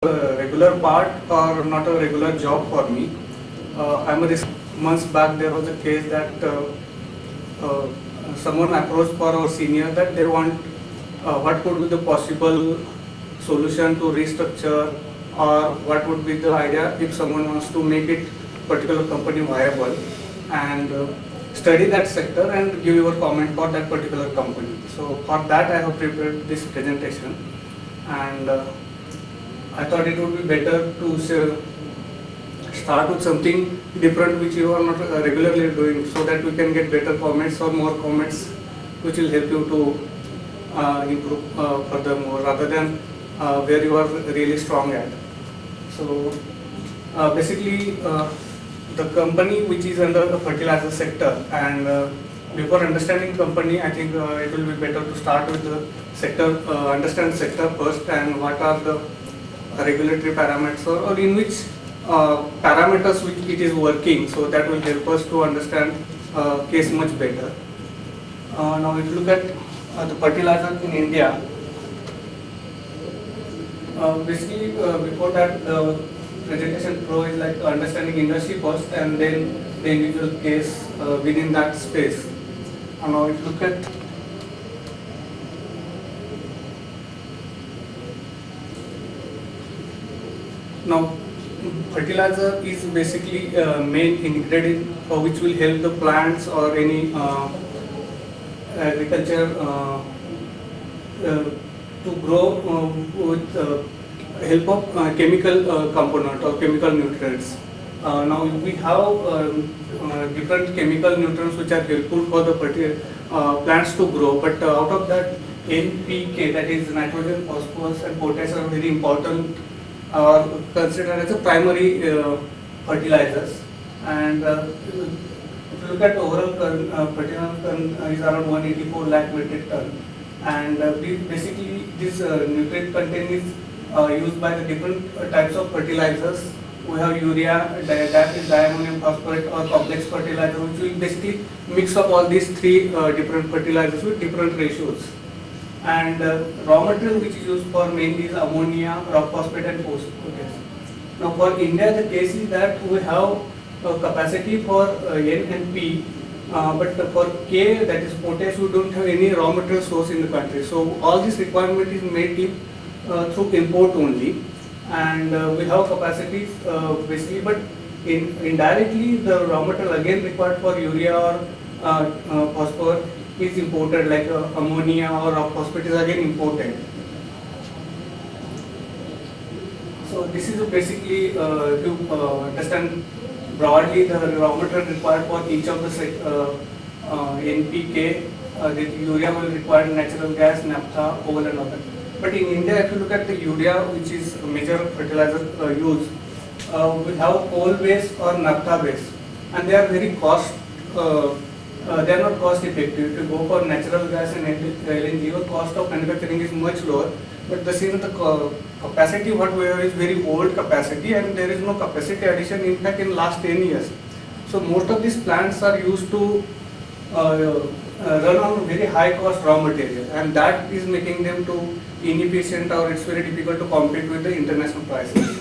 a regular part or not a regular job for me. I'm a months back there was a case that uh, someone approached for our senior that they want what could be the possible solution to restructure, or what would be the idea if someone wants to make it particular company viable, and study that sector and give your comment for that particular company. So for that I have prepared this presentation, and I thought it would be better to start with something different which you are not regularly doing, so that we can get better comments or more comments which will help you to improve furthermore, rather than where you are really strong at. So basically the company which is under the fertilizer sector, and before understanding company, I think it will be better to start with the sector, understand sector first, and what are the regulatory parameters, or in which parameters which it is working, so that will help us to understand case much better. Now if you look at the fertilizer in India, basically before that the presentation flow is like understanding industry first and then the individual case within that space. Now if you look at now, fertilizer is basically main ingredient which will help the plants or any agriculture to grow with help of chemical component or chemical nutrients. Now we have different chemical nutrients which are helpful for the plants to grow, but out of that NPK, that is nitrogen, phosphorus and potassium, are very important, are considered as a primary fertilizers. And if you look at overall fertilizer is around 184 lakh metric ton, and basically this nutrient content is used by the different types of fertilizers. We have urea, that is diammonium phosphate or complex fertilizer, which will basically mix up all these three different fertilizers with different ratios. And raw material which is used for mainly is ammonia, rock phosphate and potash. Now for India the case is that we have capacity for N and P, but for K, that is potash, we don't have any raw material source in the country. So all this requirement is made through import only, and we have capacities basically, but indirectly the raw material again required for urea or phosphorus is imported, like ammonia or rock phosphate is again imported. So this is basically to understand broadly the raw material required for each of the NPK, the urea will require natural gas, naphtha, coal and other. But in India, if you look at the urea, which is a major fertilizer used, we have coal base or naphtha base, and they are very they are not cost effective. If you go for natural gas and LNG, the cost of manufacturing is much lower, but the capacity what we have is very old capacity, and there is no capacity addition in fact in last 10 years. So most of these plants are used to run on very high cost raw material, and that is making them to inefficient, or it's very difficult to compete with the international prices.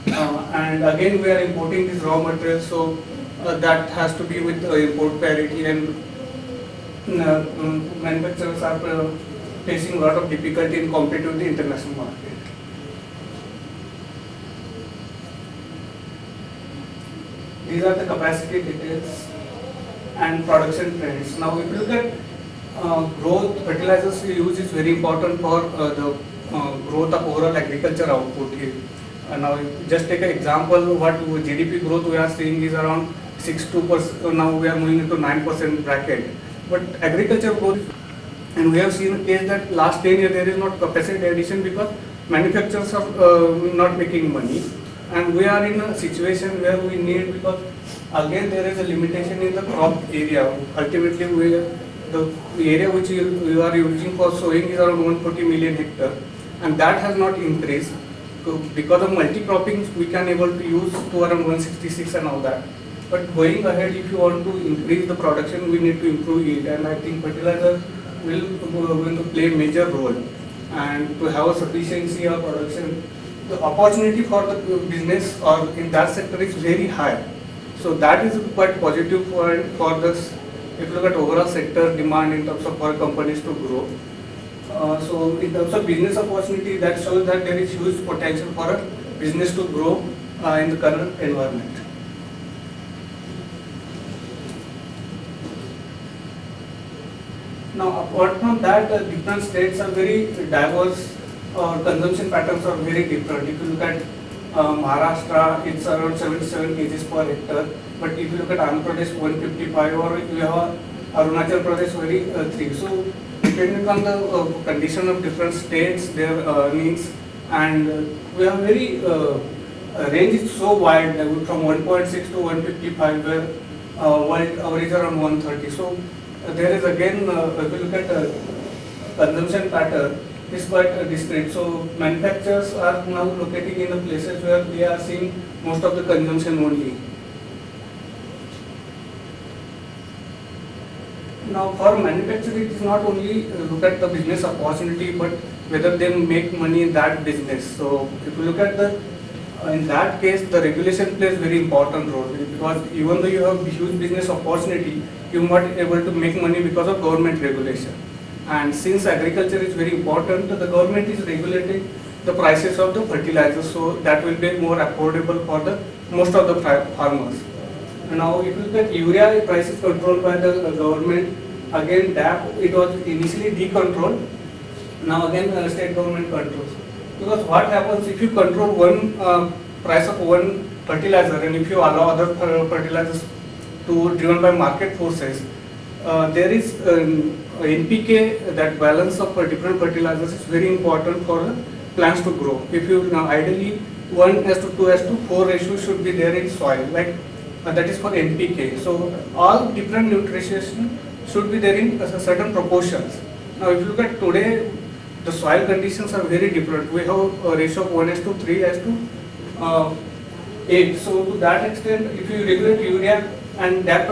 And again we are importing this raw material, so that has to be with import parity, and manufacturers are facing a lot of difficulty in competing with the international market. These are the capacity details and production trends. Now if you look at growth, fertilizers use is very important for the growth of overall agriculture output here. Now just take an example, what GDP growth we are seeing is around 6-2%, now we are moving into 9% bracket. But agriculture growth, and we have seen a case that last 10 years there is not capacity addition because manufacturers are not making money, and we are in a situation where we need, because again there is a limitation in the crop area. Ultimately the area which we are using for sowing is around 140 million hectares, and that has not increased. So because of multi-cropping we can able to use to around 166 and all that. But going ahead, if you want to increase the production, we need to improve yield, and I think fertilizer will going to play a major role. and to have a sufficiency of production, the opportunity for the business or in that sector is very high. So that is quite positive for this. If you look at overall sector demand in terms of for companies to grow. So in terms of business opportunity, that shows that there is huge potential for a business to grow in the current environment. Now, apart from that, different states are very diverse, consumption patterns are very different. If you look at Maharashtra, it's around 77 kgs per hectare, but if you look at Andhra Pradesh, 155, or you have Arunachal Pradesh, very 3. So, depending on the condition of different states, their needs, and we have very range is so wide, from 1.6 to 155, where world average around 130. So, there is again, if you look at consumption pattern, is quite discrete. So manufacturers are now locating in the places where they are seeing most of the consumption only. Now for manufacturing, it is not only look at the business opportunity, but whether they make money in that business. So if you look at the in that case, the regulation plays very important role, because even though you have huge business opportunity, you are not able to make money because of government regulation. And since agriculture is very important, the government is regulating the prices of the fertilizers, so that will be more affordable for the most of the farmers. Now, if you look at urea, price is controlled by the government. Again, DAP, it was initially decontrolled. Now again, state government controls. Because what happens if you control one price of one fertilizer, and if you allow other fertilizers to driven by market forces, there is NPK, that balance of different fertilizers is very important for the plants to grow. If you now ideally 1:2:4 ratio should be there in soil, like that is for NPK. So all different nutrition should be there in certain proportions. Now if you look at today, the soil conditions are very different. We have a ratio of 1:3:8. So to that extent, if you regulate urea and that